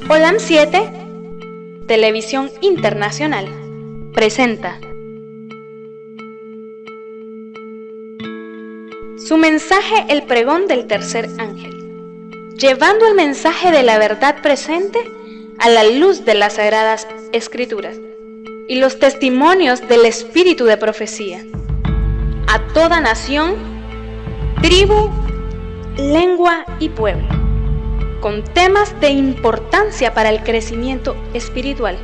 Olam 7, Televisión Internacional, presenta su mensaje, el pregón del tercer ángel, llevando el mensaje de la verdad presente a la luz de las Sagradas Escrituras y los testimonios del espíritu de profecía, a toda nación, tribu, lengua y pueblo, con temas de importancia para el crecimiento espiritual,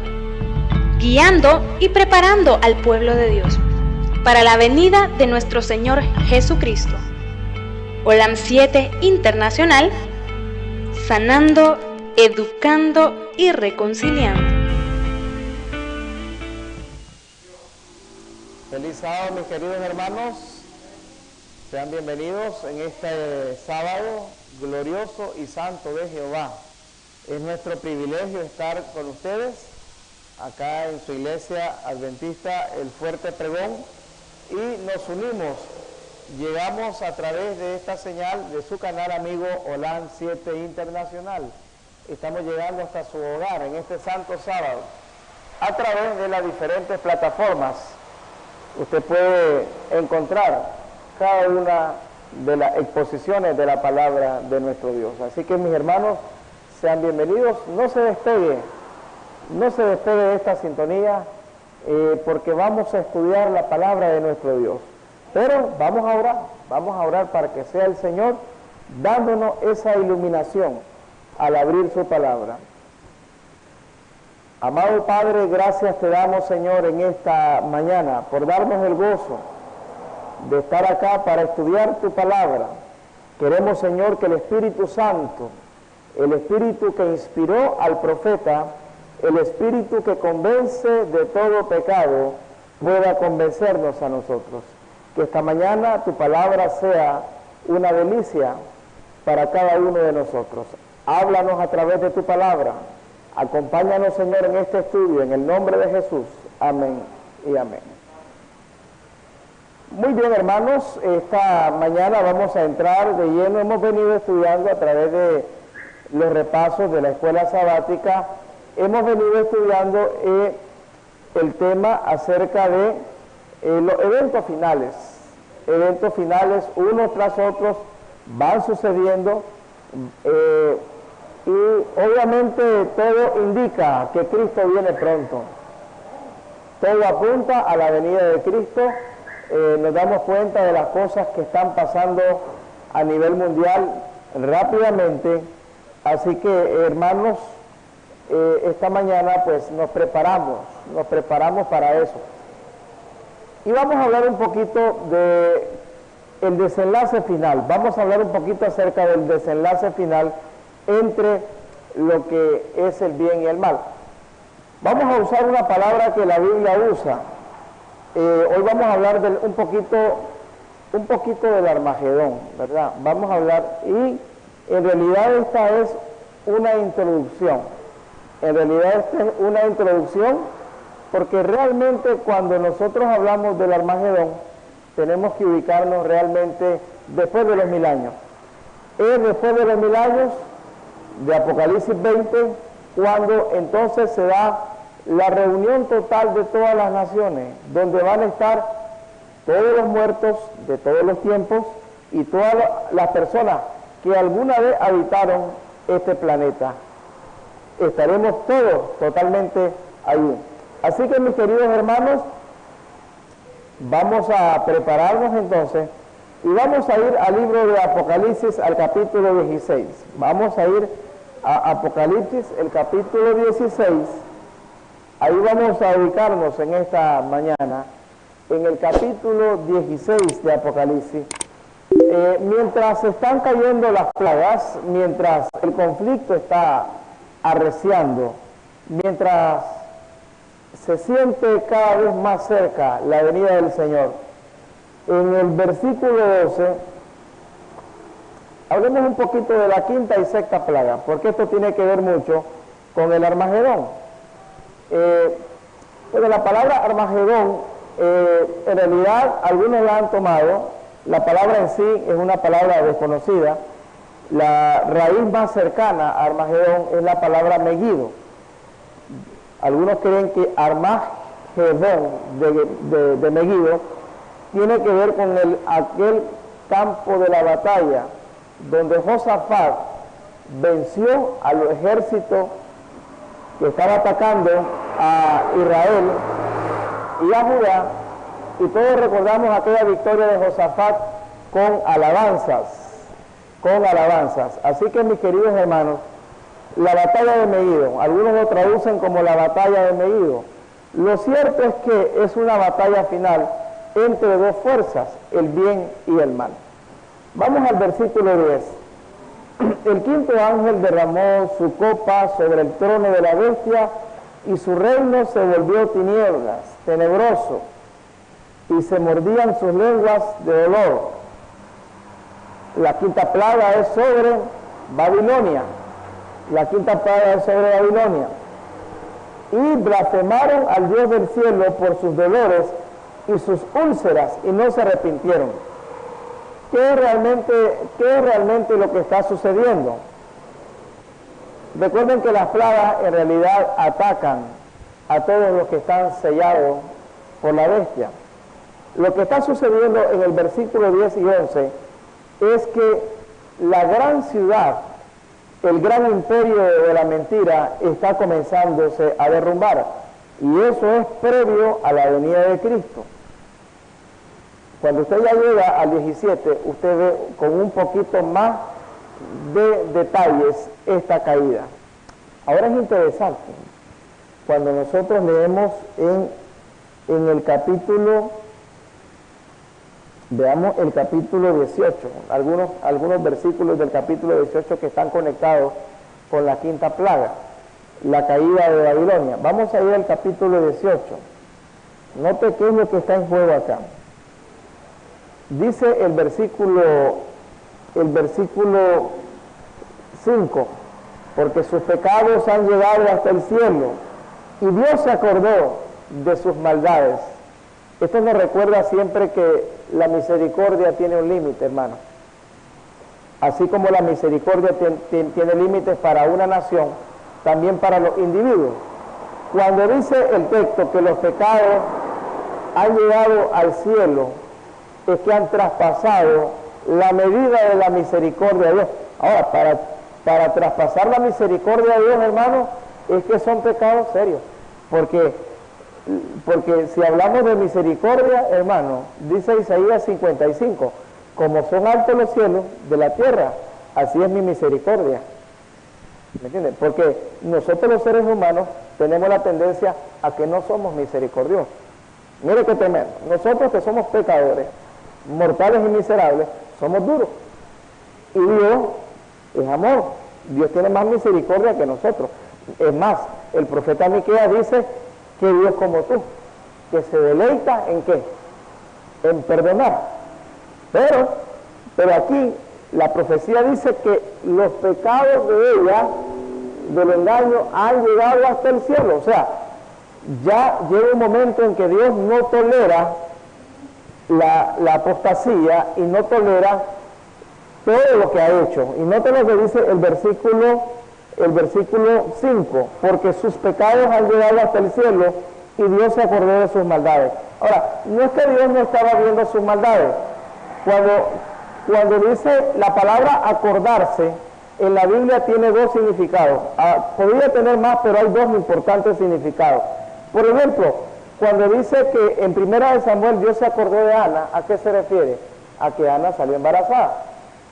guiando y preparando al pueblo de Dios para la venida de nuestro Señor Jesucristo. Olam 7 Internacional, sanando, educando y reconciliando. Feliz sábado, mis queridos hermanos. Sean bienvenidos en este sábado glorioso y santo de Jehová. Es nuestro privilegio estar con ustedes acá en su iglesia adventista, El Fuerte Pregón, y nos unimos. Llegamos a través de esta señal de su canal amigo Olam 7 Internacional. Estamos llegando hasta su hogar en este santo sábado a través de las diferentes plataformas. Usted puede encontrar cada una de las exposiciones de la palabra de nuestro Dios. Así que, mis hermanos, sean bienvenidos. No se despegue de esta sintonía, porque vamos a estudiar la palabra de nuestro Dios. Pero vamos a orar para que sea el Señor dándonos esa iluminación al abrir su palabra. Amado Padre, gracias te damos, Señor, en esta mañana por darnos el gozo de estar acá para estudiar tu palabra. Queremos, Señor, que el Espíritu Santo, el Espíritu que inspiró al profeta, el Espíritu que convence de todo pecado, pueda convencernos a nosotros. Que esta mañana tu palabra sea una delicia para cada uno de nosotros. Háblanos a través de tu palabra. Acompáñanos, Señor, en este estudio, en el nombre de Jesús. Amén y amén. Muy bien, hermanos, esta mañana vamos a entrar de lleno. Hemos venido estudiando a través de los repasos de la escuela sabática. Hemos venido estudiando el tema acerca de los eventos finales. Eventos finales, unos tras otros, van sucediendo. Y obviamente todo indica que Cristo viene pronto. Todo apunta a la venida de Cristo. Nos damos cuenta de las cosas que están pasando a nivel mundial rápidamente. Así que, hermanos, esta mañana pues nos preparamos para eso. Y vamos a hablar un poquito del desenlace final. Vamos a hablar un poquito acerca del desenlace final entre lo que es el bien y el mal. Vamos a usar una palabra que la Biblia usa. Hoy vamos a hablar un poquito del Armagedón, ¿verdad? Vamos a hablar, y en realidad esta es una introducción. Porque realmente cuando nosotros hablamos del Armagedón, tenemos que ubicarnos realmente después de los 1000 años. Es después de los 1000 años de Apocalipsis 20, cuando entonces se da la reunión total de todas las naciones, donde van a estar todos los muertos de todos los tiempos y todas las personas que alguna vez habitaron este planeta. Estaremos todos totalmente allí. Así que, mis queridos hermanos, vamos a prepararnos entonces y vamos a ir al libro de Apocalipsis, al capítulo 16. Vamos a ir a Apocalipsis, el capítulo 16. Ahí vamos a ubicarnos en esta mañana, en el capítulo 16 de Apocalipsis. Mientras están cayendo las plagas, mientras el conflicto está arreciando, mientras se siente cada vez más cerca la venida del Señor, en el versículo 12, hablemos un poquito de la quinta y sexta plaga, porque esto tiene que ver mucho con el Armagedón. Pero la palabra Armagedón, en realidad algunos la han tomado. La palabra en sí es una palabra desconocida, La raíz más cercana a Armagedón es la palabra Megiddo. Algunos creen que Armagedón de Megiddo tiene que ver con aquel campo de la batalla donde Josafat venció a los ejércitos que estaba atacando a Israel y a Judá, y todos recordamos aquella victoria de Josafat con alabanzas. Así que, mis queridos hermanos, la batalla de Megiddo, algunos lo traducen como la batalla de Megiddo. Lo cierto es que es una batalla final entre dos fuerzas, el bien y el mal. Vamos al versículo 10. El quinto ángel derramó su copa sobre el trono de la bestia, y su reino se volvió tinieblas, tenebroso, y se mordían sus lenguas de dolor. La quinta plaga es sobre Babilonia. Y blasfemaron al Dios del cielo por sus dolores y sus úlceras, y no se arrepintieron. ¿Qué es realmente lo que está sucediendo? Recuerden que las plagas en realidad atacan a todos los que están sellados por la bestia. Lo que está sucediendo en el versículo 10 y 11 es que la gran ciudad, el gran imperio de la mentira, está comenzándose a derrumbar, y eso es previo a la venida de Cristo. Cuando usted ya llega al 17, usted ve con un poquito más de detalles esta caída. Ahora es interesante, cuando nosotros leemos en el capítulo, veamos el capítulo 18, algunos versículos del capítulo 18 que están conectados con la quinta plaga, la caída de Babilonia. Vamos a ir al capítulo 18. Note qué es lo que está en juego acá. Dice el versículo 5, porque sus pecados han llegado hasta el cielo, y Dios se acordó de sus maldades. Esto nos recuerda siempre que la misericordia tiene un límite, hermano. Así como la misericordia tiene límites para una nación, también para los individuos. Cuando dice el texto que los pecados han llegado al cielo, es que han traspasado la medida de la misericordia de Dios. Ahora, para traspasar la misericordia de Dios, hermano, es que son pecados serios. Porque si hablamos de misericordia, hermano, dice Isaías 55, como son altos los cielos de la tierra, así es mi misericordia. ¿Me entiendes? Porque nosotros los seres humanos tenemos la tendencia a que no somos misericordiosos. Mire qué tremendo. Nosotros que somos pecadores, mortales y miserables, somos duros. Y Dios es amor. Dios tiene más misericordia que nosotros. Es más, el profeta Miqueas dice que Dios como tú, que se deleita ¿en qué? En perdonar. Pero aquí la profecía dice que los pecados de ella, del engaño, han llegado hasta el cielo. O sea, ya llega un momento en que Dios no tolera la apostasía y no tolera todo lo que ha hecho. Y noten lo que dice el versículo 5, porque sus pecados han llegado hasta el cielo y Dios se acordó de sus maldades. Ahora, no es que Dios no estaba viendo sus maldades. Cuando dice la palabra acordarse, en la Biblia tiene dos significados. Podría tener más, pero hay dos importantes significados. Por ejemplo, cuando dice que en 1 Samuel Dios se acordó de Ana, ¿a qué se refiere? A que Ana salió embarazada.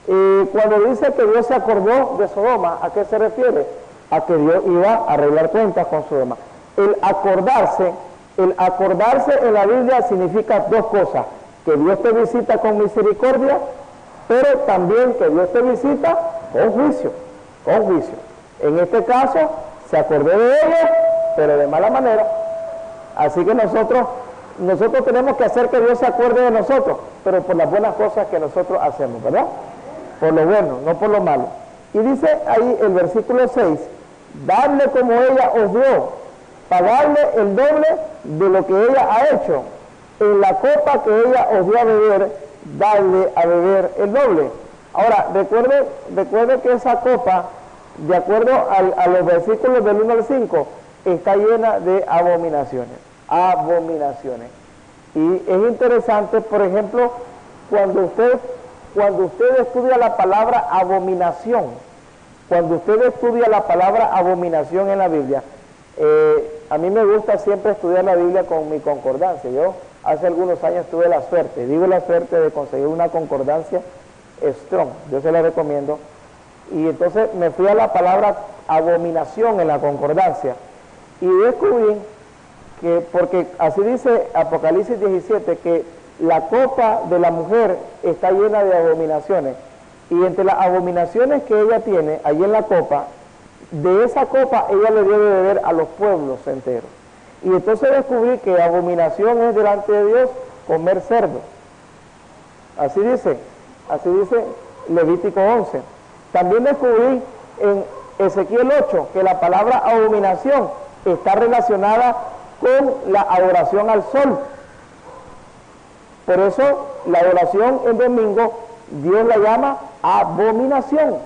Cuando dice que Dios se acordó de Sodoma, ¿a qué se refiere? A que Dios iba a arreglar cuentas con Sodoma. El acordarse en la Biblia significa dos cosas: que Dios te visita con misericordia, pero también que Dios te visita con juicio. En este caso, se acordó de ellos, pero de mala manera. Así que nosotros tenemos que hacer que Dios se acuerde de nosotros, pero por las buenas cosas que nosotros hacemos, ¿verdad? Por lo bueno, no por lo malo. Y dice ahí el versículo 6, dadle como ella os dio, pagarle el doble de lo que ella ha hecho. En la copa que ella os dio a beber, dadle a beber el doble. Ahora, recuerde que esa copa, de acuerdo a los versículos del 1 al 5, está llena de abominaciones. Abominaciones. Y es interesante, por ejemplo, cuando usted estudia la palabra abominación, en la Biblia, a mí me gusta siempre estudiar la Biblia con mi concordancia. Yo hace algunos años tuve la suerte de conseguir una concordancia Strong, yo se la recomiendo, y entonces me fui a la palabra abominación en la concordancia y descubrí que, porque así dice Apocalipsis 17, que la copa de la mujer está llena de abominaciones, y entre las abominaciones que ella tiene allí en la copa, de esa copa ella le debe beber a los pueblos enteros. Y entonces descubrí que abominación es delante de Dios comer cerdo. Así dice Levítico 11. También descubrí en Ezequiel 8 que la palabra abominación está relacionada con la adoración al sol. Por eso la adoración en domingo Dios la llama abominación.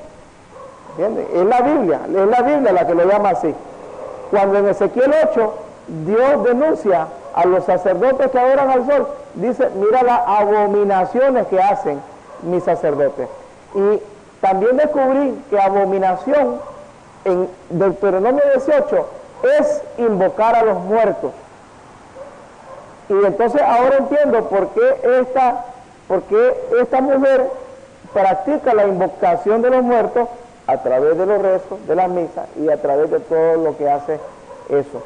¿Entiende? Es la Biblia la que lo llama así. Cuando en Ezequiel 8 Dios denuncia a los sacerdotes que adoran al sol, dice, mira las abominaciones que hacen mis sacerdotes. Y también descubrí que abominación en Deuteronomio 18 es invocar a los muertos. Y entonces ahora entiendo por qué esta mujer practica la invocación de los muertos a través de los rezos, de las misas y a través de todo lo que hace eso.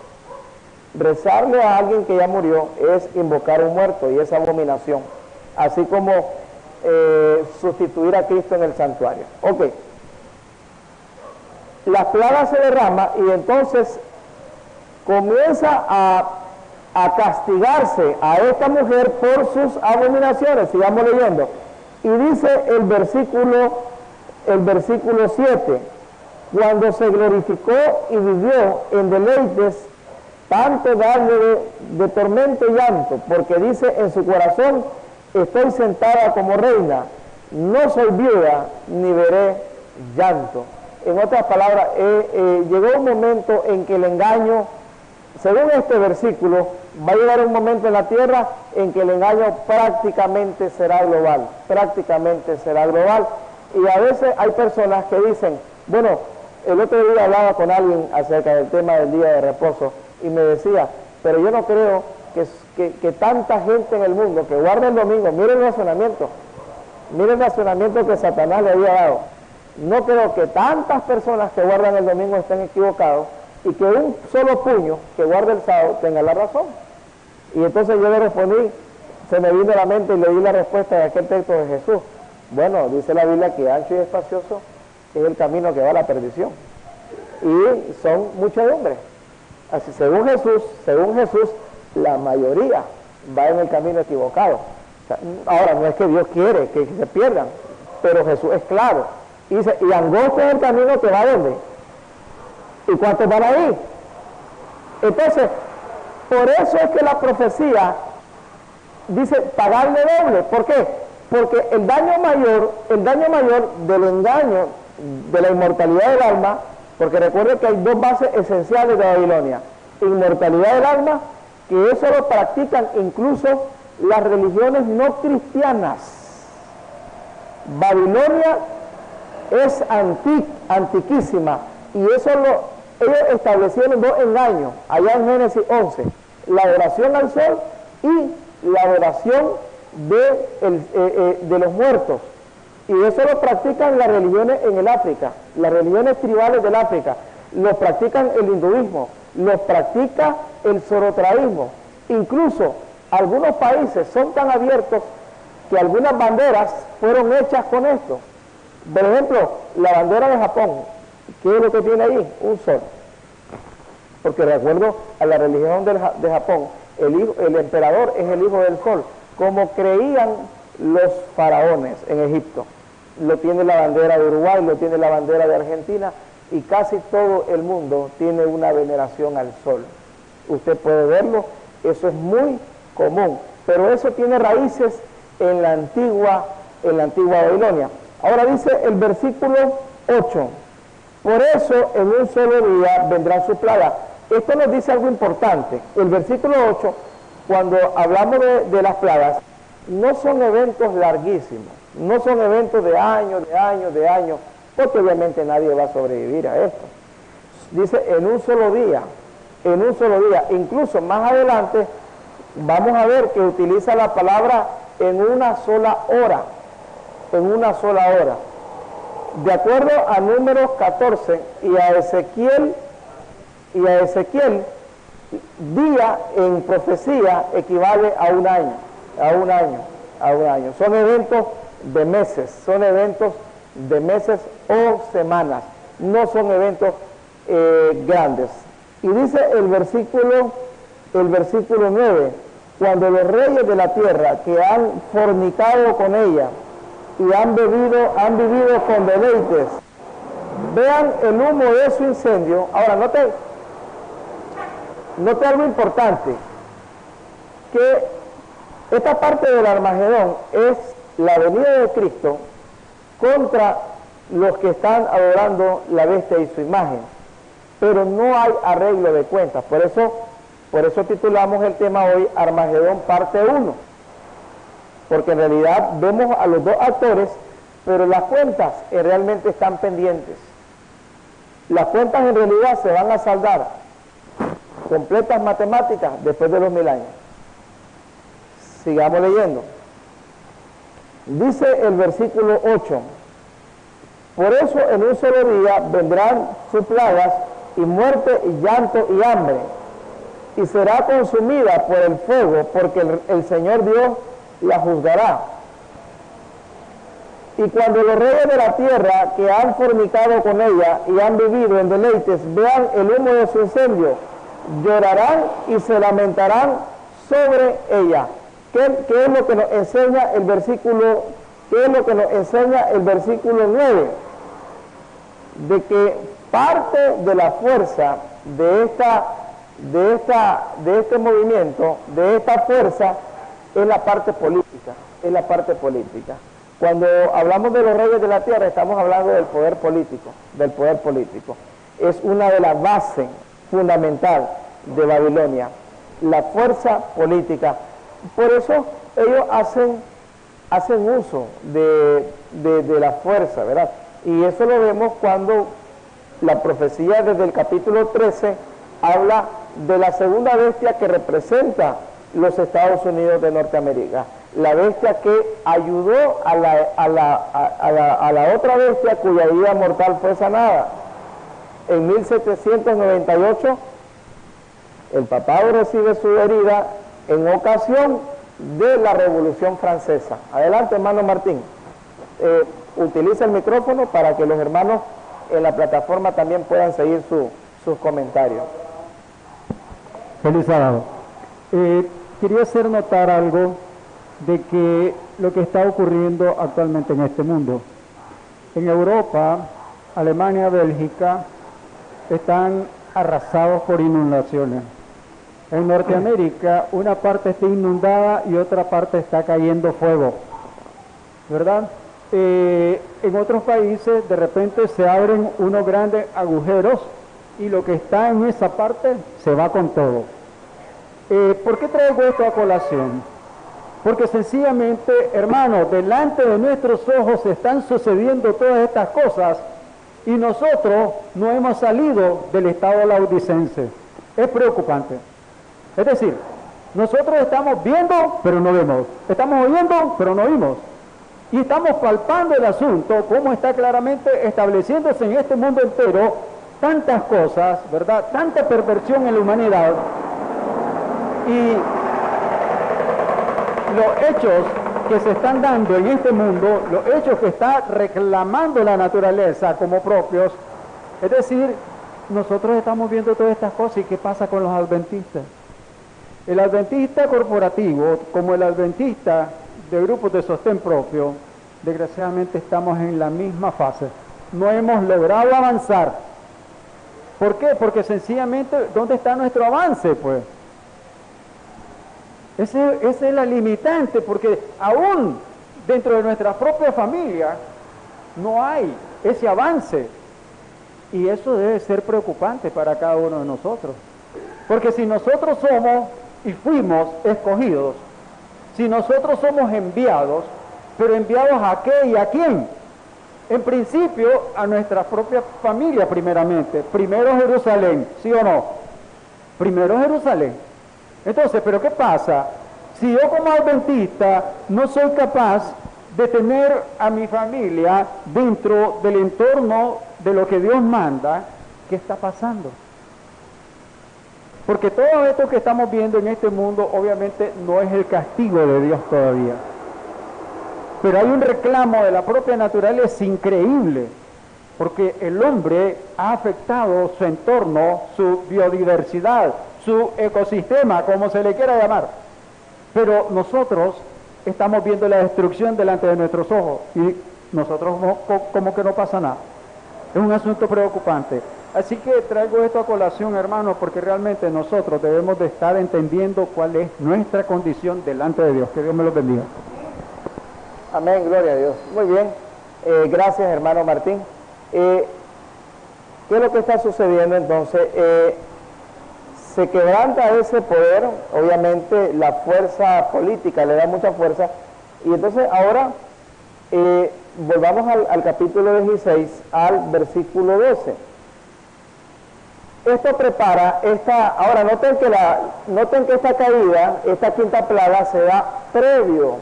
Rezarle a alguien que ya murió es invocar a un muerto y es abominación, así como sustituir a Cristo en el santuario. Ok, la plaga se derrama y entonces comienza a castigarse a esta mujer por sus abominaciones. Sigamos leyendo. Y dice el versículo 7, cuando se glorificó y vivió en deleites, tanto darle de tormento y llanto, porque dice en su corazón, estoy sentada como reina, no soy viuda, ni veré llanto. En otras palabras, llegó un momento en que el engaño, según este versículo, va a llegar un momento en la tierra en que el engaño prácticamente será global, y a veces hay personas que dicen, bueno, el otro día hablaba con alguien acerca del tema del día de reposo, y me decía, pero yo no creo que tanta gente en el mundo que guarda el domingo, miren el razonamiento que Satanás le había dado, no creo que tantas personas que guardan el domingo estén equivocados y que un solo puño que guarda el sábado tenga la razón. Y entonces yo le respondí, se me vino a la mente y le di la respuesta de aquel texto de Jesús. Bueno, dice la Biblia que ancho y espacioso es el camino que va a la perdición, y son muchedumbre. Así, según Jesús, la mayoría va en el camino equivocado. O sea, ahora, no es que Dios quiere que se pierdan, pero Jesús es claro. Y dice, y angosto es el camino que va a ¿dónde? ¿Y cuántos van ahí? Entonces, por eso es que la profecía dice pagarle doble. ¿Por qué? Porque el daño mayor del engaño de la inmortalidad del alma, porque recuerden que hay dos bases esenciales de Babilonia: inmortalidad del alma, que eso lo practican incluso las religiones no cristianas. Babilonia es antiquísima, y eso ellos establecieron dos engaños allá en Génesis 11, la adoración al sol y la adoración de los muertos. Y eso lo practican las religiones en el África, las religiones tribales del África, lo practican el hinduismo, lo practica el zoroastrianismo. Incluso algunos países son tan abiertos que algunas banderas fueron hechas con esto. Por ejemplo, la bandera de Japón, ¿qué es lo que tiene ahí? Un sol. Porque de acuerdo a la religión de Japón, el emperador es el hijo del sol, como creían los faraones en Egipto. Lo tiene la bandera de Uruguay, lo tiene la bandera de Argentina, y casi todo el mundo tiene una veneración al sol. Usted puede verlo, eso es muy común, pero eso tiene raíces en la antigua Babilonia. Ahora dice el versículo 8, por eso en un solo día vendrán sus plagas. Esto nos dice algo importante. El versículo 8, cuando hablamos de las plagas, no son eventos larguísimos, no son eventos de años, porque obviamente nadie va a sobrevivir a esto. Dice en un solo día, incluso más adelante vamos a ver que utiliza la palabra en una sola hora, De acuerdo a Números 14 y a Ezequiel, día en profecía equivale a un año. Son eventos de meses o semanas, no son eventos grandes. Y dice el versículo 9, cuando los reyes de la tierra que han fornicado con ella y han vivido con deleites, vean el humo de su incendio. Ahora note algo importante, que esta parte del Armagedón es la venida de Cristo contra los que están adorando la bestia y su imagen, pero no hay arreglo de cuentas. Por eso titulamos el tema hoy Armagedón parte 1, porque en realidad vemos a los dos actores, pero las cuentas realmente están pendientes. Las cuentas en realidad se van a saldar, completas matemáticas, después de los 1000 años. Sigamos leyendo. Dice el versículo 8, por eso en un solo día vendrán sus plagas y muerte y llanto y hambre, y será consumida por el fuego, porque el Señor Dios la juzgará. Y cuando los reyes de la tierra que han fornicado con ella y han vivido en deleites vean el humo de su incendio, llorarán y se lamentarán sobre ella. ¿Qué es lo que nos enseña el versículo? ¿Qué es lo que nos enseña el versículo 9? De que parte de la fuerza de este movimiento, de esta fuerza, es la parte política. Cuando hablamos de los reyes de la tierra, estamos hablando del poder político, Es una de las bases fundamentales de Babilonia, la fuerza política. Por eso ellos hacen uso de la fuerza, ¿verdad? Y eso lo vemos cuando la profecía desde el capítulo 13 habla de la segunda bestia que representa los Estados Unidos de Norteamérica, la bestia que ayudó a la otra bestia cuya herida mortal fue sanada. En 1798 el papado recibe su herida en ocasión de la Revolución Francesa. Adelante, hermano Martín. Utiliza el micrófono para que los hermanos en la plataforma también puedan seguir sus comentarios. Feliz sábado. Quería hacer notar algo de que lo que está ocurriendo actualmente en este mundo. En Europa, Alemania, Bélgica, están arrasados por inundaciones. En Norteamérica, una parte está inundada y otra parte está cayendo fuego, ¿verdad? En otros países, de repente se abren unos grandes agujeros y lo que está en esa parte se va con todo. ¿Por qué traigo esto a colación? Porque sencillamente, hermanos, delante de nuestros ojos están sucediendo todas estas cosas y nosotros no hemos salido del estado laodicense. Es preocupante. Es decir, nosotros estamos viendo, pero no vemos. Estamos oyendo, pero no oímos. Y estamos palpando el asunto, cómo está claramente estableciéndose en este mundo entero tantas cosas, ¿verdad? Tanta perversión en la humanidad. Y los hechos que se están dando en este mundo, los hechos que está reclamando la naturaleza como propios, es decir, nosotros estamos viendo todas estas cosas. ¿Y qué pasa con los adventistas? El adventista corporativo, como el adventista de grupos de sostén propio, desgraciadamente estamos en la misma fase. No hemos logrado avanzar. ¿Por qué? Porque sencillamente, ¿dónde está nuestro avance, pues? Esa es la limitante, porque aún dentro de nuestra propia familia no hay ese avance. Y eso debe ser preocupante para cada uno de nosotros. Porque si nosotros somos y fuimos escogidos, si nosotros somos enviados, pero enviados ¿a qué y a quién? En principio, a nuestra propia familia primeramente. Primero Jerusalén, ¿sí o no? Primero Jerusalén. Entonces, ¿pero qué pasa? Si yo como adventista no soy capaz de tener a mi familia dentro del entorno de lo que Dios manda, ¿qué está pasando? Porque todo esto que estamos viendo en este mundo obviamente no es el castigo de Dios todavía. Pero hay un reclamo de la propia naturaleza increíble, porque el hombre ha afectado su entorno, su biodiversidad, su ecosistema, como se le quiera llamar. Pero nosotros estamos viendo la destrucción delante de nuestros ojos y nosotros como que no pasa nada. Es un asunto preocupante. Así que traigo esto a colación, hermanos, porque realmente nosotros debemos de estar entendiendo cuál es nuestra condición delante de Dios. Que Dios me los bendiga. Amén, gloria a Dios. Muy bien, gracias hermano Martín. ¿Qué es lo que está sucediendo entonces? Se quebranta ese poder, obviamente la fuerza política le da mucha fuerza, y entonces ahora volvamos al capítulo 16, al versículo 12. Esto prepara ahora noten que esta caída, esta quinta plaga se da previo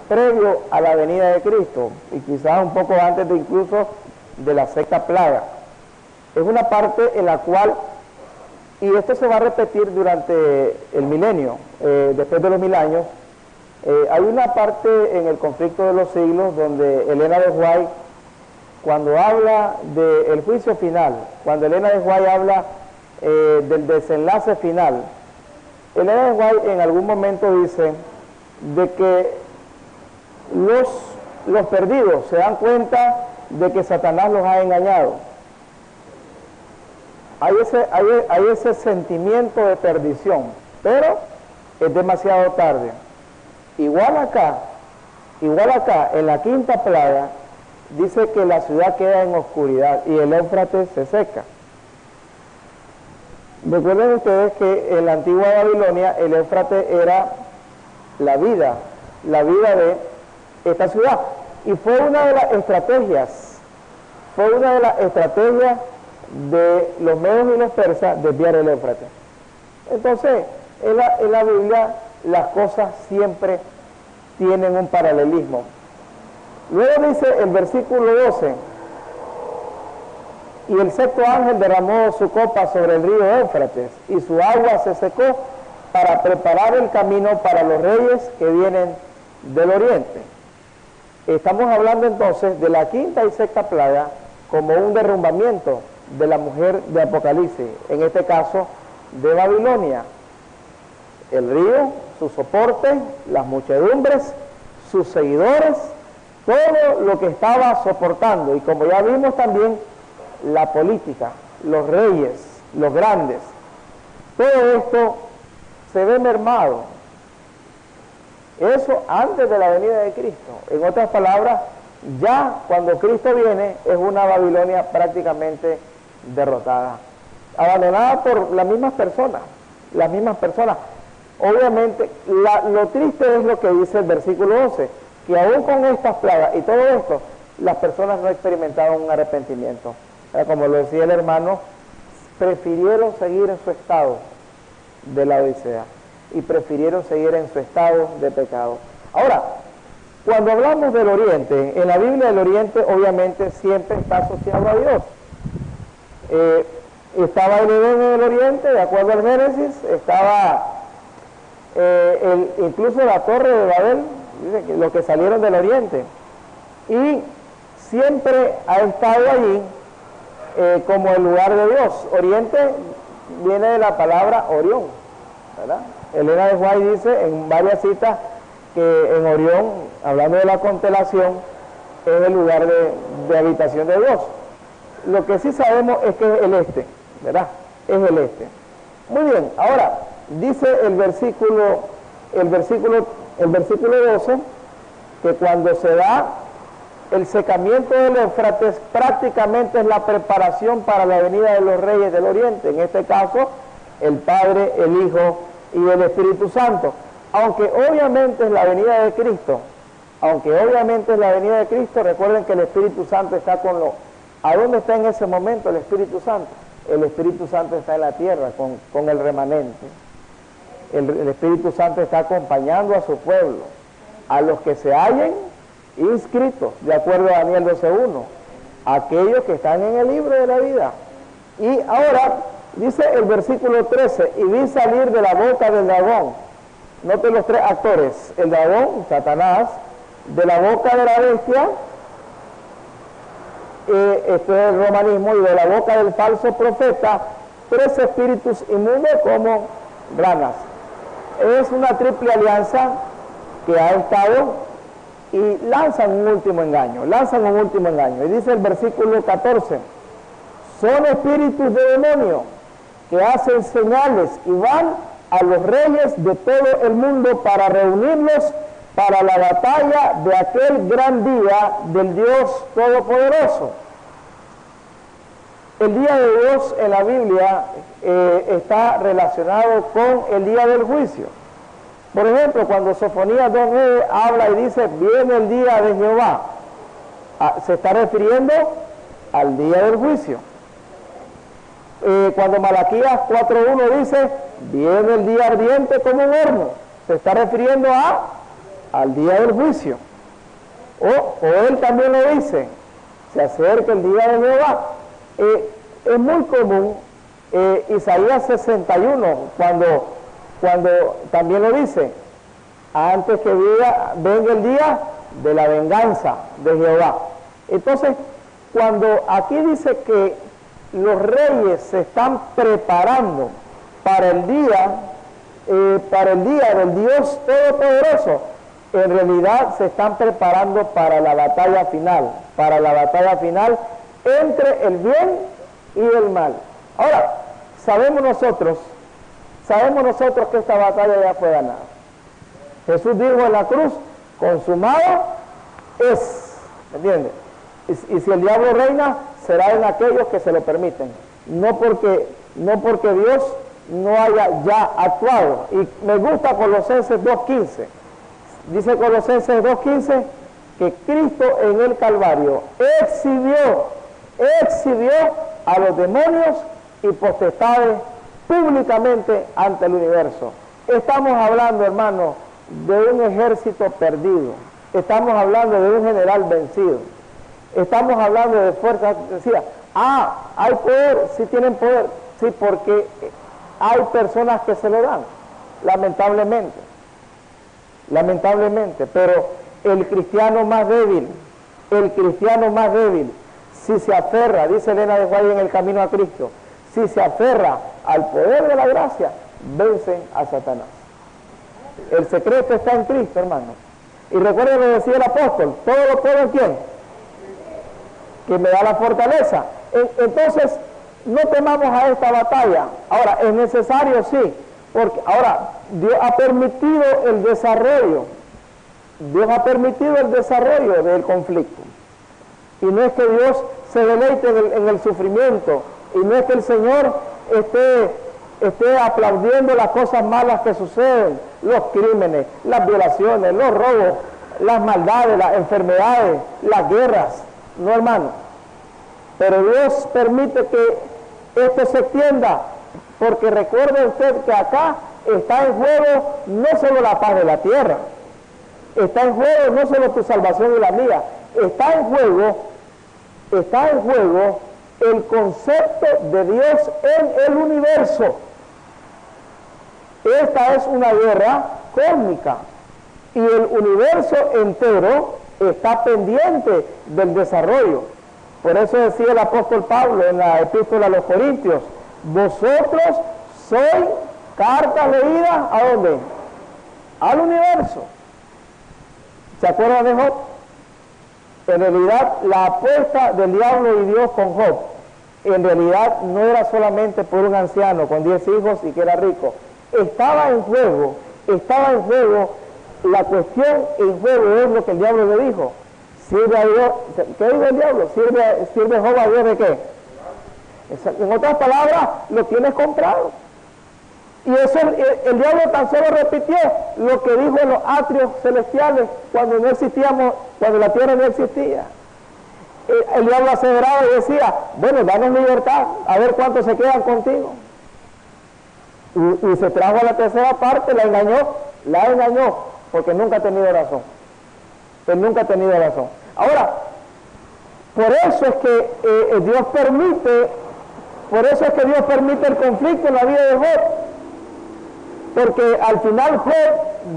a la venida de Cristo, y quizás un poco antes incluso de la sexta plaga. Es una parte en la cual, y esto se va a repetir durante el milenio, después de los 1000 años, hay una parte en el conflicto de los siglos donde Elena de White, cuando habla del juicio final, cuando Elena de White habla del desenlace final, Elena de White en algún momento dice de que los perdidos se dan cuenta de que Satanás los ha engañado. Hay ese sentimiento de perdición, pero es demasiado tarde. Igual acá, en la quinta plaga, dice que la ciudad queda en oscuridad y el Éufrates se seca. Recuerden ustedes que en la antigua Babilonia el Éufrates era la vida de esta ciudad. Y fue una de las estrategias de los medos y los persas desviar el Éufrates. Entonces, en la Biblia las cosas siempre tienen un paralelismo. Luego dice el versículo 12, y el sexto ángel derramó su copa sobre el río Éufrates, y su agua se secó para preparar el camino para los reyes que vienen del oriente. Estamos hablando entonces de la quinta y sexta plaga como un derrumbamiento de la mujer de Apocalipsis, en este caso de Babilonia. El río, su soporte, las muchedumbres, sus seguidores, todo lo que estaba soportando, y como ya vimos también, la política, los reyes, los grandes, todo esto se ve mermado. Eso antes de la venida de Cristo. En otras palabras, ya cuando Cristo viene es una Babilonia prácticamente derrotada, abandonada por las mismas personas. Obviamente, lo triste es lo que dice el versículo 11, que aún con estas plagas y todo esto, las personas no experimentaron un arrepentimiento. Como lo decía el hermano, prefirieron seguir en su estado de la Odisea y prefirieron seguir en su estado de pecado. Ahora, cuando hablamos del Oriente, en la Biblia el Oriente obviamente siempre está asociado a Dios. Estaba el Edén en el Oriente, de acuerdo al Génesis, estaba incluso la Torre de Babel, dice que los que salieron del Oriente, y siempre ha estado allí como el lugar de Dios. Oriente viene de la palabra Orión, ¿verdad? Elena de White dice en varias citas que en Orión, hablando de la constelación, es el lugar de habitación de Dios. Lo que sí sabemos es que es el este, ¿verdad? Es el este. Muy bien, ahora dice el versículo 12, que cuando se da El secamiento del Éufrates prácticamente es la preparación para la venida de los reyes del Oriente, en este caso el Padre, el Hijo y el Espíritu Santo. Aunque obviamente es la venida de Cristo, recuerden que el Espíritu Santo está con los... ¿A dónde está en ese momento el Espíritu Santo? El Espíritu Santo está en la tierra con el remanente. El Espíritu Santo está acompañando a su pueblo, a los que se hallen inscritos, de acuerdo a Daniel 12:1, aquellos que están en el libro de la vida. Y ahora dice el versículo 13, y vi salir de la boca del dragón. Noten los tres actores, el dragón, Satanás, de la boca de la bestia, esto es el romanismo, y de la boca del falso profeta, tres espíritus inmundos como ranas. Es una triple alianza que ha estado, y lanzan un último engaño. Y dice el versículo 14, son espíritus de demonio que hacen señales y van a los reyes de todo el mundo para reunirlos para la batalla de aquel gran día del Dios Todopoderoso. El día de Dios en la Biblia está relacionado con el día del juicio. Por ejemplo, cuando Sofonías 2:9 habla y dice, viene el día de Jehová, se está refiriendo al día del juicio. Cuando Malaquías 4:1 dice, viene el día ardiente como un horno, se está refiriendo al día del juicio. O él también lo dice, se acerca el día de Jehová. Es muy común, Isaías 61, cuando también lo dice, antes que venga el día de la venganza de Jehová. Entonces, cuando aquí dice que los reyes se están preparando para el día del Dios Todopoderoso, en realidad se están preparando para la batalla final, entre el bien y el mal. Ahora, sabemos nosotros que esta batalla ya fue ganada. Jesús dijo en la cruz, consumado es, ¿me entiendes? Y si el diablo reina, será en aquellos que se lo permiten, no porque Dios no haya ya actuado. Y me gusta Colosenses 2:15, dice Colosenses 2:15, que Cristo en el Calvario exhibió a los demonios y potestades públicamente ante el universo. Estamos hablando, hermanos, de un ejército perdido, estamos hablando de un general vencido, estamos hablando de fuerzas vencidas. Hay poder, sí tienen poder, sí, porque hay personas que se lo dan, lamentablemente, pero el cristiano más débil, si se aferra, dice Elena de White en El Camino a Cristo, si se aferra al poder de la gracia, vencen a Satanás. El secreto está en Cristo, hermanos. Y recuerden lo que decía el apóstol, todo lo puedo en ¿quién? Que me da la fortaleza. Entonces, no temamos a esta batalla. Ahora, es necesario, sí, porque ahora Dios ha permitido el desarrollo del conflicto. Y no es que Dios se deleite en el sufrimiento, y no es que el Señor esté aplaudiendo las cosas malas que suceden, los crímenes, las violaciones, los robos, las maldades, las enfermedades, las guerras. No, hermano. Pero Dios permite que esto se extienda, porque recuerde usted que acá está en juego no solo la paz de la tierra, está en juego no solo tu salvación y la mía, está en juego el concepto de Dios en el universo. Esta es una guerra cósmica y el universo entero está pendiente del desarrollo. Por eso decía el apóstol Pablo en la epístola a los Corintios, vosotros sois cartas leídas, ¿a dónde? Al universo. ¿Se acuerdan de Job? En realidad, la apuesta del diablo y Dios con Job, en realidad no era solamente por un anciano con 10 hijos y que era rico. Estaba en juego, la cuestión en juego es lo que el diablo le dijo. Sirve a Dios. ¿Qué dijo el diablo? Sirve Jehová a Dios de qué. En otras palabras, lo tienes comprado. Y eso el diablo tan solo repitió lo que dijo en los atrios celestiales cuando no existíamos, cuando la tierra no existía. El diablo aseveraba y decía, bueno, danos libertad, a ver cuántos se quedan contigo. Y se trajo a la tercera parte, la engañó, porque nunca ha tenido razón. Él nunca ha tenido razón. Ahora, por eso es que Dios permite el conflicto en la vida de Job. Porque al final Job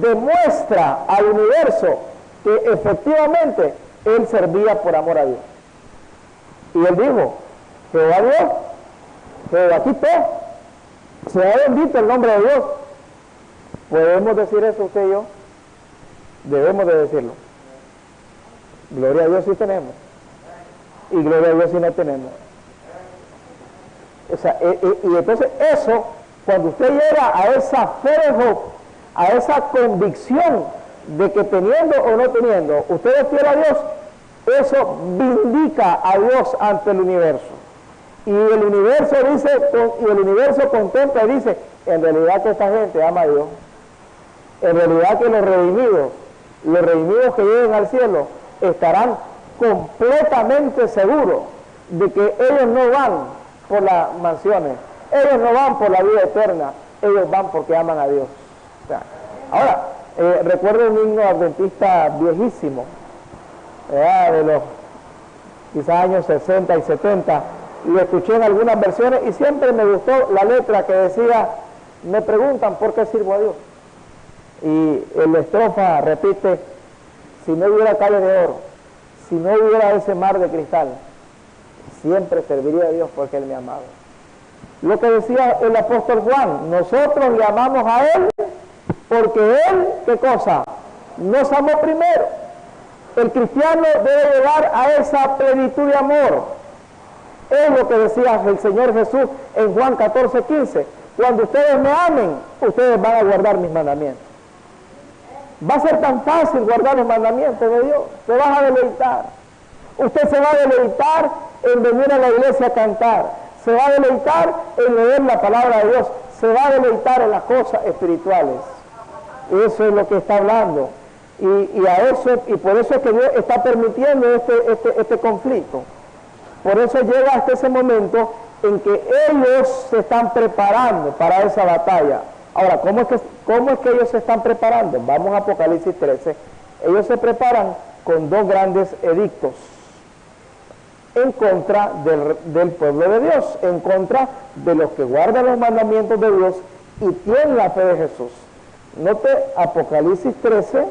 demuestra al universo que efectivamente él servía por amor a Dios. Y él dijo, Jehová Dios, Jehová quitó, sea bendito el nombre de Dios. ¿Podemos decir eso usted y yo? Debemos de decirlo. Gloria a Dios si tenemos. Y gloria a Dios si no tenemos. O sea, y entonces eso, cuando usted llega a esa fe de Job, a esa convicción de que teniendo o no teniendo, usted es fiel a Dios, eso vindica a Dios ante el universo. Y el universo dice, y el universo contempla y dice, en realidad que esta gente ama a Dios. En realidad que los redimidos que lleguen al cielo, estarán completamente seguros de que ellos no van por las mansiones, ellos no van por la vida eterna, ellos van porque aman a Dios. O sea, ahora, recuerdo un himno adventista viejísimo, de los quizás años 60 y 70, y lo escuché en algunas versiones y siempre me gustó la letra que decía, me preguntan por qué sirvo a Dios. Y la estrofa repite, si no hubiera calle de oro, si no hubiera ese mar de cristal, siempre serviría a Dios porque Él me amaba. Lo que decía el apóstol Juan, nosotros le amamos a Él porque Él, ¿qué cosa? Nos amó primero. El cristiano debe llegar a esa plenitud de amor. Es lo que decía el Señor Jesús en Juan 14:15. Cuando ustedes me amen, ustedes van a guardar mis mandamientos. Va a ser tan fácil guardar los mandamientos de Dios. Te vas a deleitar. Usted se va a deleitar en venir a la iglesia a cantar. Se va a deleitar en leer la palabra de Dios. Se va a deleitar en las cosas espirituales. Eso es lo que está hablando. Y por eso es que Dios está permitiendo este conflicto. Por eso llega hasta ese momento en que ellos se están preparando para esa batalla. Ahora, ¿cómo es que ellos se están preparando? Vamos a Apocalipsis 13. Ellos se preparan con dos grandes edictos en contra del pueblo de Dios, en contra de los que guardan los mandamientos de Dios y tienen la fe de Jesús. Note, Apocalipsis 13,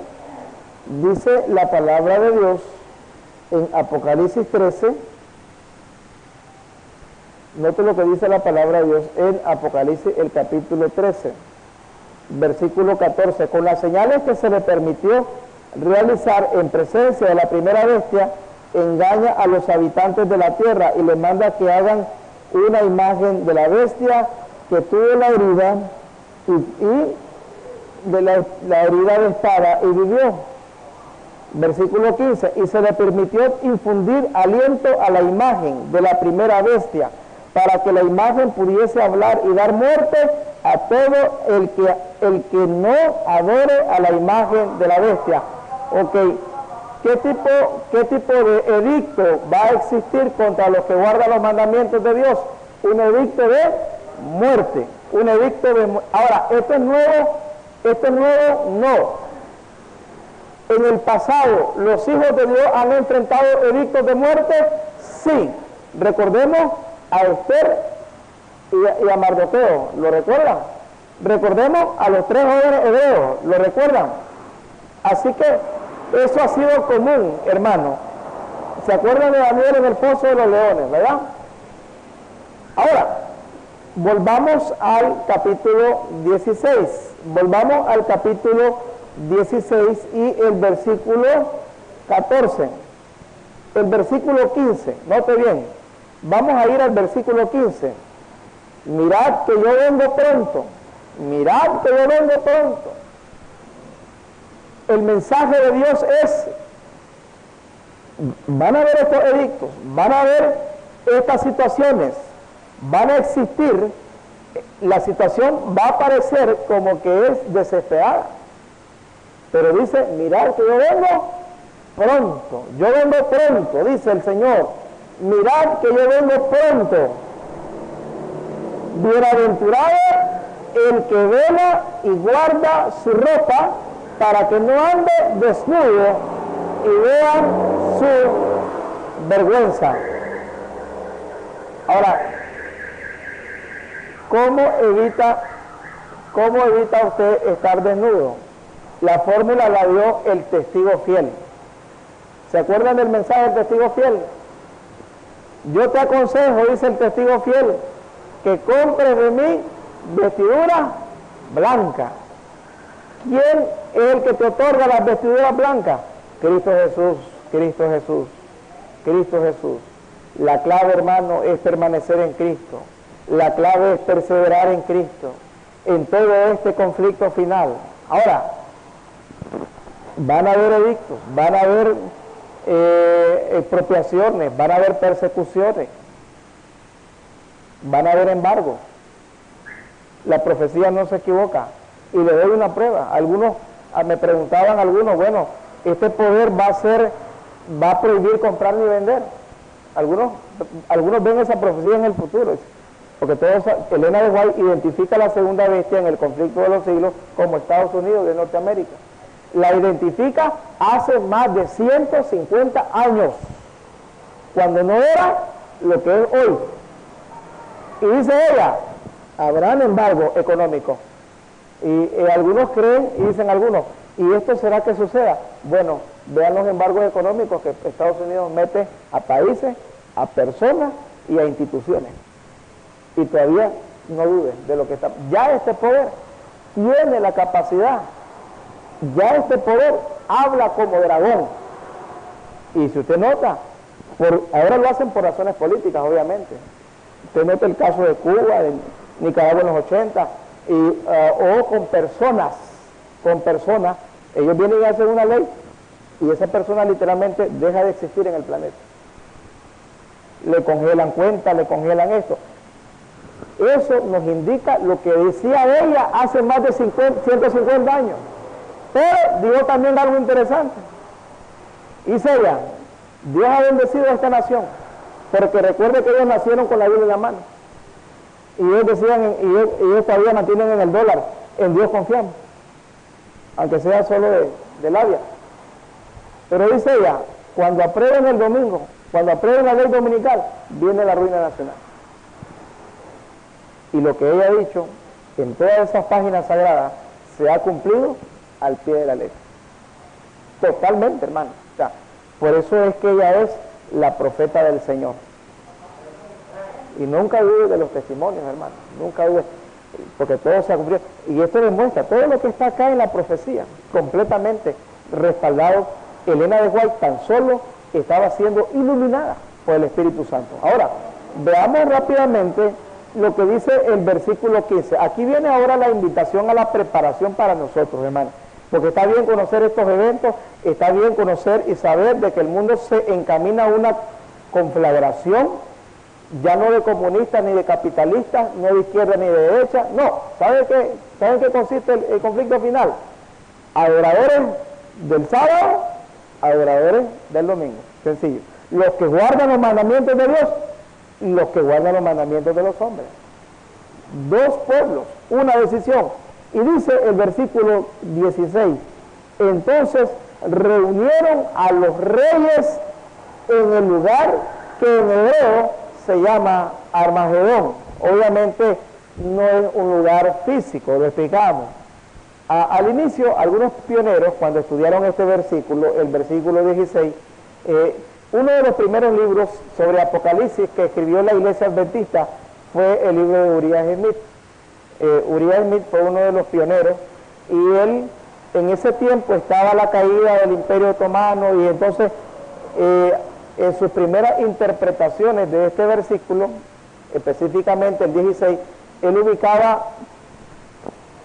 dice la palabra de Dios en Apocalipsis 13. Note lo que dice la palabra de Dios en Apocalipsis, el capítulo 13, versículo 14. Con las señales que se le permitió realizar en presencia de la primera bestia, engaña a los habitantes de la tierra y les manda que hagan una imagen de la bestia que tuvo la herida y de la herida de espada y vivió. Versículo 15. Y se le permitió infundir aliento a la imagen de la primera bestia, para que la imagen pudiese hablar y dar muerte a todo el que no adore a la imagen de la bestia. Ok, ¿qué tipo de edicto va a existir contra los que guardan los mandamientos de Dios? Un edicto de muerte, un edicto de muerte. Ahora, ¿esto es nuevo? No. En el pasado, ¿los hijos de Dios han enfrentado edictos de muerte? Sí. Recordemos a Esther y a Mardoqueo, ¿lo recuerdan? Recordemos a los 3 jóvenes hebreos, ¿lo recuerdan? Así que eso ha sido común, hermano. ¿Se acuerdan de Daniel en el pozo de los leones, verdad? Ahora, volvamos al capítulo 16. Volvamos al capítulo 16 y el versículo 14. El versículo 15, note bien. Vamos a ir al versículo 15. Mirad que yo vengo pronto. Mirad que yo vengo pronto. El mensaje de Dios es van a haber estos edictos, van a haber estas situaciones, van a existir, la situación va a parecer como que es desesperada, pero dice, mirad que yo vengo pronto, dice el Señor, mirad que yo vengo pronto. Bienaventurado el que vela y guarda su ropa para que no ande desnudo y vean su vergüenza. Ahora, ¿cómo evita usted estar desnudo? La fórmula la dio el testigo fiel. ¿Se acuerdan del mensaje del testigo fiel? Yo te aconsejo, dice el testigo fiel, que compres de mí vestidura blanca. ¿Quién es el que te otorga las vestiduras blancas? Cristo Jesús, Cristo Jesús, Cristo Jesús. La clave, hermano, es permanecer en Cristo. La clave es perseverar en Cristo, en todo este conflicto final. Ahora, van a haber edictos, van a haber expropiaciones, van a haber persecuciones, van a haber embargos. La profecía no se equivoca. Y le doy una prueba. Me preguntaban algunos, bueno, este poder va a prohibir comprar ni vender. Algunos ven esa profecía en el futuro, porque Elena de White identifica la segunda bestia en el conflicto de los siglos como Estados Unidos de Norteamérica. La identifica hace más de 150 años, cuando no era lo que es hoy. Y dice ella, habrán embargo económico. Y algunos creen, y dicen algunos, ¿y esto será que suceda? Bueno, vean los embargos económicos que Estados Unidos mete a países, a personas y a instituciones. Y todavía no duden de lo que está. Ya este poder tiene la capacidad, ya este poder habla como dragón. Y si usted nota, ahora lo hacen por razones políticas, obviamente. Usted nota el caso de Cuba, de Nicaragua en los 80, o con personas, ellos vienen y hacen una ley y esa persona literalmente deja de existir en el planeta. Le congelan cuentas, le congelan esto. Eso nos indica lo que decía ella hace más de 150 años. Pero dijo también algo interesante. Dice ella, Dios ha bendecido a esta nación, porque recuerde que ellos nacieron con la Biblia en la mano. Y ellos decían, y ellos todavía mantienen en el dólar, en Dios confiamos, aunque sea solo de labia. Pero dice ella, cuando aprueben el domingo, cuando aprueben la ley dominical, viene la ruina nacional. Y lo que ella ha dicho en todas esas páginas sagradas se ha cumplido al pie de la letra. Totalmente, hermano. O sea, por eso es que ella es la profeta del Señor. Y nunca dude de los testimonios, hermano. Nunca dude, porque todo se ha cumplido. Y esto demuestra todo lo que está acá en la profecía, completamente respaldado. Elena de White tan solo estaba siendo iluminada por el Espíritu Santo. Ahora, veamos rápidamente lo que dice el versículo 15. Aquí viene ahora la invitación a la preparación para nosotros, hermano. Porque está bien conocer estos eventos, está bien conocer y saber de que el mundo se encamina a una conflagración, ya no de comunistas ni de capitalistas, no de izquierda ni de derecha, no. ¿Saben qué consiste el conflicto final? Adoradores del sábado, adoradores del domingo. Sencillo. Los que guardan los mandamientos de Dios y los que guardan los mandamientos de los hombres. Dos pueblos, una decisión. Y dice el versículo 16, entonces reunieron a los reyes en el lugar que en hebreo se llama Armagedón. Obviamente no es un lugar físico, lo explicamos. Al inicio, algunos pioneros, cuando estudiaron este versículo, el versículo 16, uno de los primeros libros sobre Apocalipsis que escribió la Iglesia Adventista fue el libro de Uriah Smith. Uriah Smith fue uno de los pioneros y él en ese tiempo estaba la caída del Imperio Otomano y entonces en sus primeras interpretaciones de este versículo, específicamente el 16, él ubicaba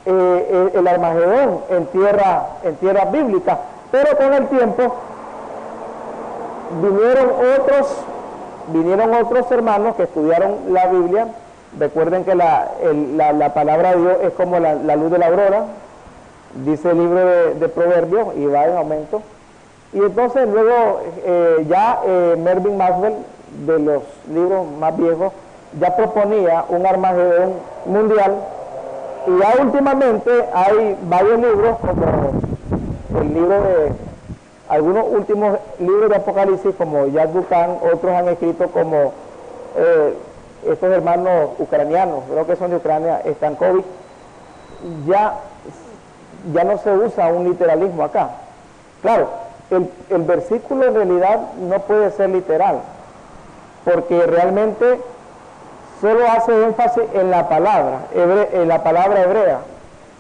el Armagedón en tierra bíblica, pero con el tiempo vinieron otros hermanos que estudiaron la Biblia. Recuerden que la palabra de Dios es como la luz de la aurora, dice el libro de Proverbios, y va en aumento. Y entonces luego Mervyn Maxwell, de los libros más viejos, ya proponía un Armagedón mundial. Y ya últimamente hay varios libros, como el libro de algunos últimos libros de Apocalipsis, como Jack Buchan, otros han escrito como estos hermanos ucranianos, creo que son de Ucrania, Stankovic. Ya no se usa un literalismo acá. Claro, el versículo en realidad no puede ser literal, porque realmente solo hace énfasis en la palabra hebrea,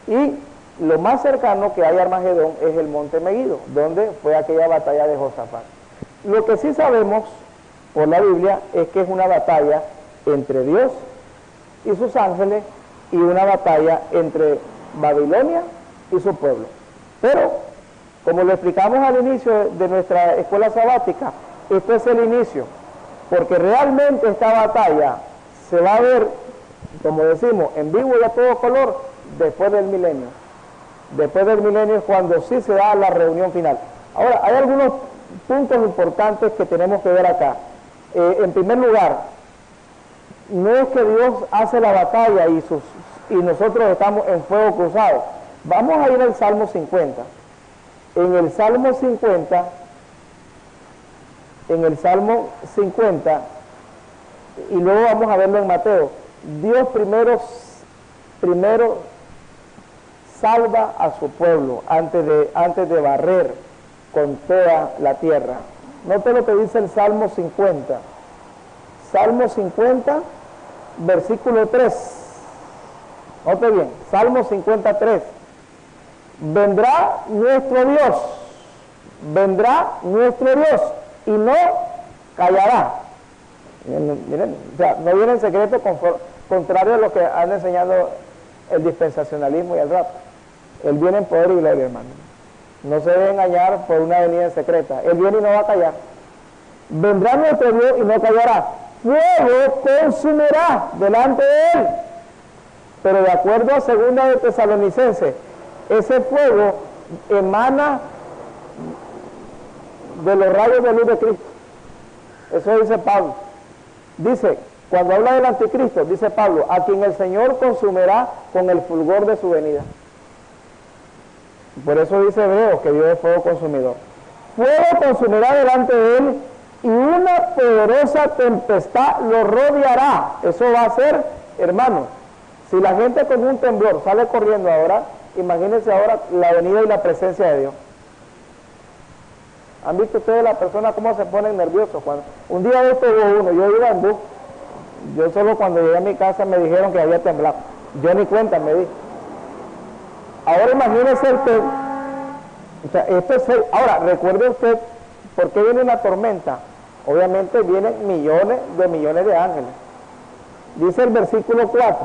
y lo más cercano que hay a Armagedón es el monte Megiddo, donde fue aquella batalla de Josafat. Lo que sí sabemos por la Biblia es que es una batalla entre Dios y sus ángeles, y una batalla entre Babilonia y su pueblo. Pero, como lo explicamos al inicio de nuestra escuela sabática, esto es el inicio, porque realmente esta batalla se va a ver, como decimos, en vivo y a todo color, después del milenio. Después del milenio es cuando sí se da la reunión final. Ahora, hay algunos puntos importantes que tenemos que ver acá. En primer lugar, no es que Dios hace la batalla y nosotros estamos en fuego cruzado. Vamos a ir al Salmo 50. En el Salmo 50, y luego vamos a verlo en Mateo, Dios primero salva a su pueblo antes de barrer con toda la tierra. Note lo que dice el Salmo 50. Salmo 50, versículo 3. Note bien, Salmo 53. Vendrá nuestro Dios y no callará. Miren, o sea, no viene en secreto, contrario a lo que han enseñado el dispensacionalismo y el rap. Él viene en poder y gloria, hermano. No se debe engañar por una venida en secreta. Él viene y no va a callar. Vendrá nuestro Dios y no callará. Fuego consumirá delante de él. Pero de acuerdo a 2 de Tesalonicenses, ese fuego emana de los rayos de luz de Cristo. Eso dice Pablo. Dice, cuando habla del anticristo, dice Pablo, a quien el Señor consumirá con el fulgor de su venida. Por eso dice Hebreos que Dios es fuego consumidor. Fuego consumirá delante de él y una poderosa tempestad lo rodeará. Eso va a ser, hermano, si la gente con un temblor sale corriendo ahora, imagínense ahora la venida y la presencia de Dios. ¿Han visto ustedes las personas cómo se ponen nerviosos? Cuando un día de esto hubo uno, yo iba en bus, yo solo cuando llegué a mi casa me dijeron que había temblado. Yo ni cuenta me di. Ahora imagínese usted, o sea, ahora recuerde usted, ¿por qué viene una tormenta? Obviamente vienen millones de ángeles. Dice el versículo 4,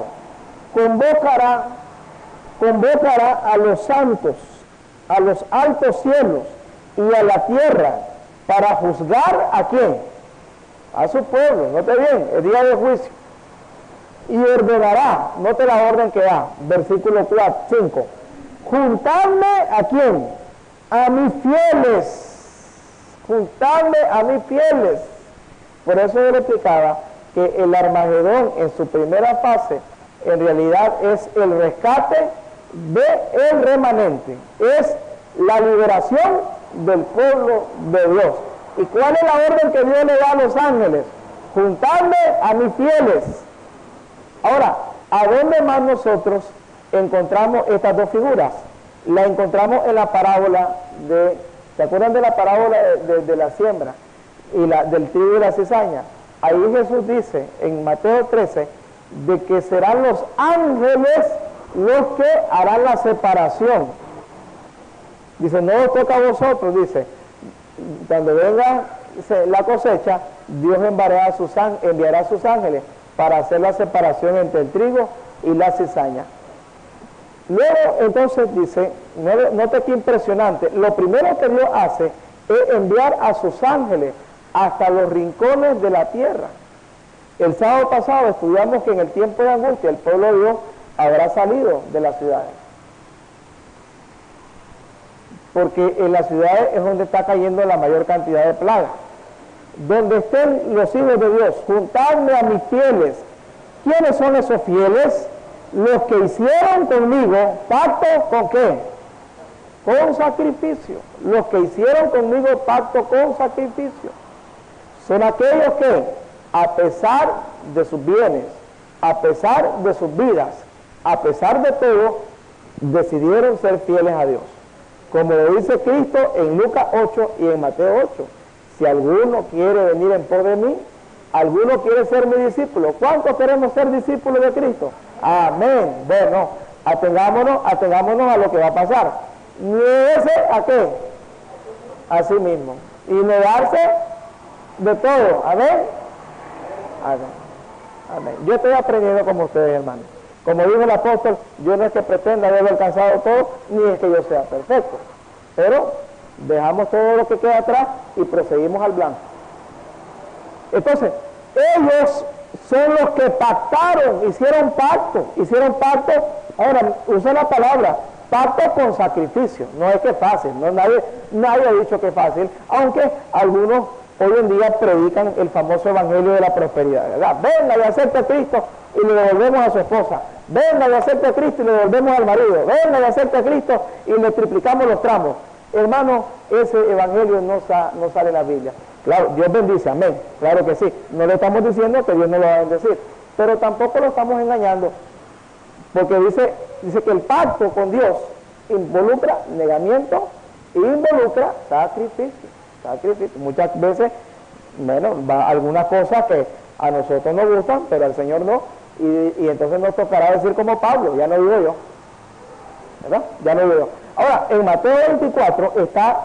convocará a los santos, a los altos cielos y a la tierra para juzgar ¿a quién? A su pueblo. Note bien, el día de juicio. Y ordenará, note la orden que da, versículo 5, juntadme ¿a quién? A mis fieles, juntadme a mis fieles. Por eso yo le explicaba que el Armagedón en su primera fase en realidad es el rescate del remanente, es la liberación del pueblo de Dios. ¿Y cuál es la orden que Dios le da a los ángeles? Juntadme a mis fieles. Ahora, ¿a dónde más nosotros encontramos estas dos figuras? La encontramos en la parábola ¿se acuerdan de la parábola de la siembra y del trigo y la cizaña? Ahí Jesús dice en Mateo 13 de que serán los ángeles los que harán la separación. Dice, no os toca a vosotros, dice, cuando venga la cosecha, Dios enviará a sus ángeles para hacer la separación entre el trigo y la cizaña. Luego, entonces, dice, note qué impresionante, lo primero que Dios hace es enviar a sus ángeles hasta los rincones de la tierra. El sábado pasado estudiamos que en el tiempo de angustia el pueblo de Dios habrá salido de las ciudades. Porque en las ciudades es donde está cayendo la mayor cantidad de plagas. Donde estén los hijos de Dios, juntadme a mis fieles. ¿Quiénes son esos fieles? Los que hicieron conmigo pacto, ¿con qué? Con sacrificio. Los que hicieron conmigo pacto con sacrificio. Son aquellos que, a pesar de sus bienes, a pesar de sus vidas, a pesar de todo, decidieron ser fieles a Dios. Como lo dice Cristo en Lucas 8 y en Mateo 8. Si alguno quiere venir en pos de mí, alguno quiere ser mi discípulo. ¿Cuántos queremos ser discípulos de Cristo? Amén. Bueno, atengámonos a lo que va a pasar. Niéguese a qué? A sí mismo. Y negarse de todo. Amén. Amén. Amén. Yo estoy aprendiendo como ustedes, hermanos. Como dijo el apóstol, yo no es que pretenda haberlo alcanzado todo, ni es que yo sea perfecto. Pero dejamos todo lo que queda atrás y proseguimos al blanco. Entonces, ellos son los que pactaron, hicieron pacto. Ahora, usa la palabra, pacto con sacrificio. No es que es fácil, no, nadie ha dicho que es fácil, aunque algunos hoy en día predican el famoso evangelio de la prosperidad, ¿verdad? Venga y acepte a Cristo y le devolvemos a su esposa. Venga y acepte a Cristo y le devolvemos al marido. Venga y acepte a Cristo y le triplicamos los tramos. Hermano, ese evangelio no sale en la Biblia. Claro, Dios bendice, amén. Claro que sí. No le estamos diciendo que Dios no lo va a bendecir, pero tampoco lo estamos engañando. Porque dice que el pacto con Dios involucra negamiento e involucra sacrificio. Muchas veces, bueno, algunas cosas que a nosotros nos gustan, pero al Señor no. Y entonces nos tocará decir como Pablo, ya no digo yo. ¿Verdad? Ya no digo yo. Ahora, en Mateo 24 está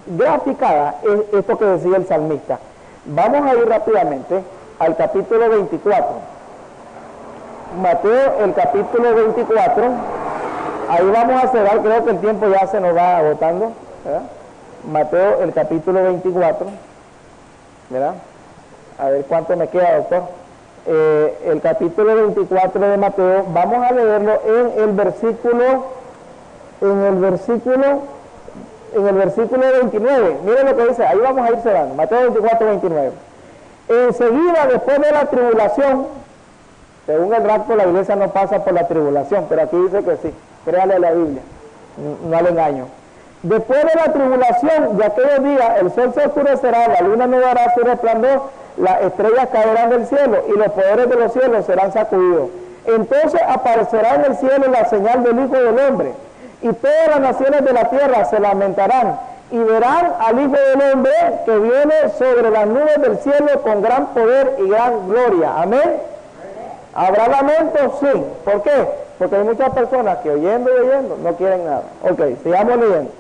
graficada esto que decía el salmista. Vamos a ir rápidamente al capítulo 24. Mateo, el capítulo 24. Ahí vamos a cerrar, creo que el tiempo ya se nos va agotando, ¿verdad? Mateo, el capítulo 24. ¿Verdad? A ver cuánto me queda, doctor. El capítulo 24 de Mateo, vamos a leerlo en el versículo 29. Miren lo que dice, ahí vamos a ir cerrando. Mateo 24, 29. Enseguida, después de la tribulación, según el rapto, la iglesia no pasa por la tribulación, pero aquí dice que sí. Créale a la Biblia, no le engaño. Después de la tribulación de aquellos días, el sol se oscurecerá, la luna no dará su resplandor, las estrellas caerán del cielo y los poderes de los cielos serán sacudidos. Entonces aparecerá en el cielo la señal del Hijo del Hombre, y todas las naciones de la tierra se lamentarán y verán al Hijo del Hombre que viene sobre las nubes del cielo con gran poder y gran gloria. Amén. ¿Habrá lamento? Sí. ¿Por qué? Porque hay muchas personas que oyendo y oyendo no quieren nada. Ok, sigamos leyendo.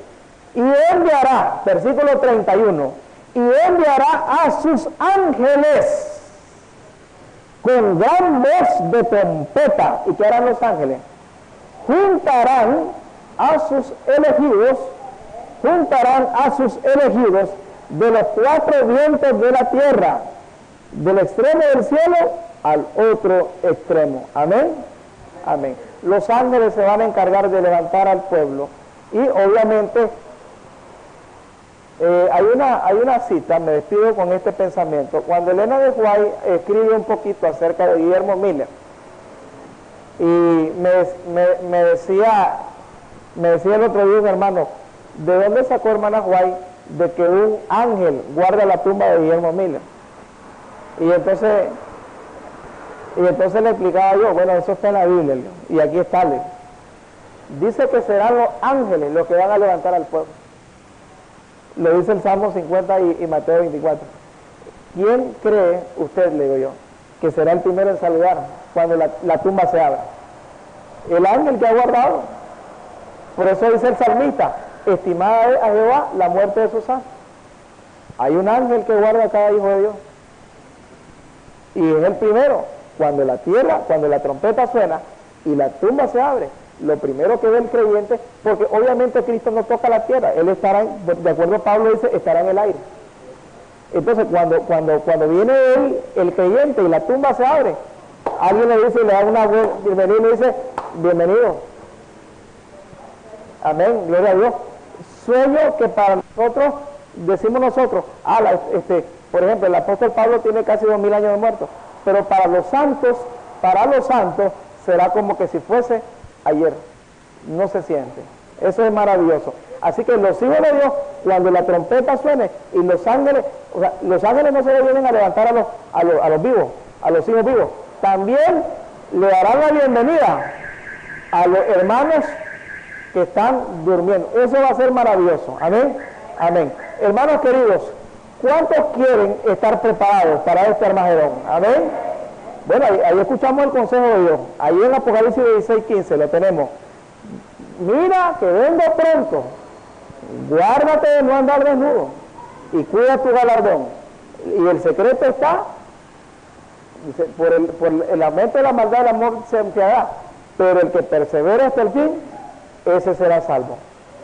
Y enviará, versículo 31, y enviará a sus ángeles con gran voz de trompeta. ¿Y qué harán los ángeles? Juntarán a sus elegidos de los cuatro vientos de la tierra, del extremo del cielo al otro extremo. Amén. Amén. Los ángeles se van a encargar de levantar al pueblo y obviamente hay una cita, me despido con este pensamiento. Cuando Elena de White escribe un poquito acerca de Guillermo Miller y me decía el otro día un hermano, ¿de dónde sacó hermana White de que un ángel guarda la tumba de Guillermo Miller? Y entonces le explicaba yo, bueno, eso está en la Biblia, y aquí está. Dice que serán los ángeles los que van a levantar al pueblo. Lo dice el Salmo 50 y Mateo 24. ¿Quién cree usted, le digo yo, que será el primero en saludar cuando la tumba se abra? El ángel que ha guardado. Por eso dice el salmista, estimada a Jehová la muerte de sus santos. Hay un ángel que guarda a cada hijo de Dios. Y es el primero. Cuando la trompeta suena y la tumba se abre, lo primero que ve el creyente, porque obviamente Cristo no toca la tierra, Él estará, de acuerdo a Pablo dice, estará en el aire. Entonces cuando viene él, el creyente, y la tumba se abre, alguien le dice, le da una bienvenida y le dice, bienvenido. Amén, gloria a Dios. Sueño que para nosotros, decimos nosotros, por ejemplo, el apóstol Pablo tiene casi 2000 años de muerto, pero para los santos será como que si fuese ayer. No se siente. Eso es maravilloso. Así que los hijos de Dios, cuando la trompeta suene y los ángeles no se vienen a levantar a los vivos, a los hijos vivos, también le darán la bienvenida a los hermanos que están durmiendo. Eso va a ser maravilloso. Amén. Amén. Hermanos queridos, ¿cuántos quieren estar preparados para este Armagedón? Amén. Bueno, ahí escuchamos el consejo de Dios. Ahí en Apocalipsis 16:15 lo tenemos. Mira que vengo pronto. Guárdate de no andar desnudo y cuida tu galardón. Y el secreto está, dice, por el aumento de la maldad, el amor se enfriará, pero el que persevera hasta el fin, ese será salvo.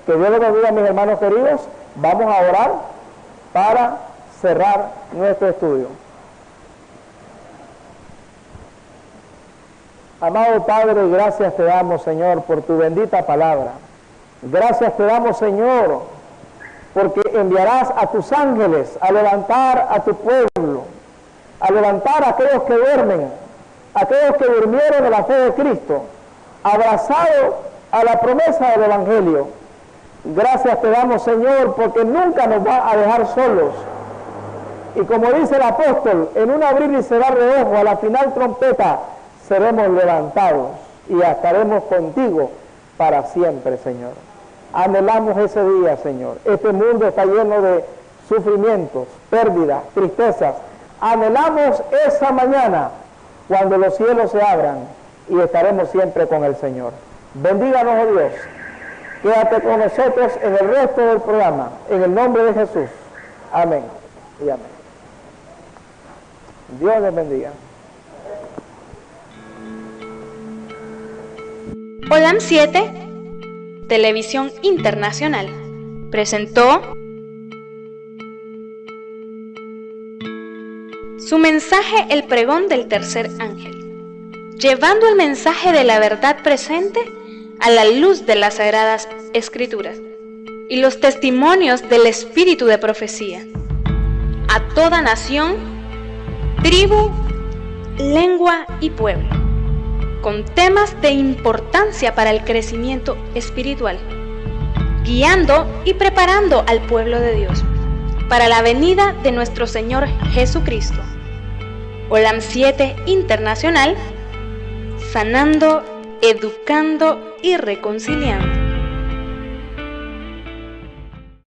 Que Dios los bendiga, mis hermanos queridos. Vamos a orar para cerrar nuestro estudio. Amado Padre, gracias te damos, Señor, por tu bendita palabra. Gracias te damos, Señor, porque enviarás a tus ángeles a levantar a tu pueblo, a levantar a aquellos que duermen, aquellos que durmieron de la fe de Cristo, abrazados a la promesa del Evangelio. Gracias te damos, Señor, porque nunca nos va a dejar solos. Y como dice el apóstol, en un abrir y cerrar de ojos, a la final trompeta, seremos levantados y estaremos contigo para siempre, Señor. Anhelamos ese día, Señor. Este mundo está lleno de sufrimientos, pérdidas, tristezas. Anhelamos esa mañana cuando los cielos se abran y estaremos siempre con el Señor. Bendíganos, oh Dios. Quédate con nosotros en el resto del programa. En el nombre de Jesús. Amén y amén. Dios les bendiga. Olam 7, Televisión Internacional, presentó su mensaje El pregón del tercer ángel, llevando el mensaje de la verdad presente a la luz de las Sagradas Escrituras y los testimonios del espíritu de profecía, a toda nación, tribu, lengua y pueblo, con temas de importancia para el crecimiento espiritual, guiando y preparando al pueblo de Dios para la venida de nuestro Señor Jesucristo. Olam 7 Internacional, sanando, educando y reconciliando.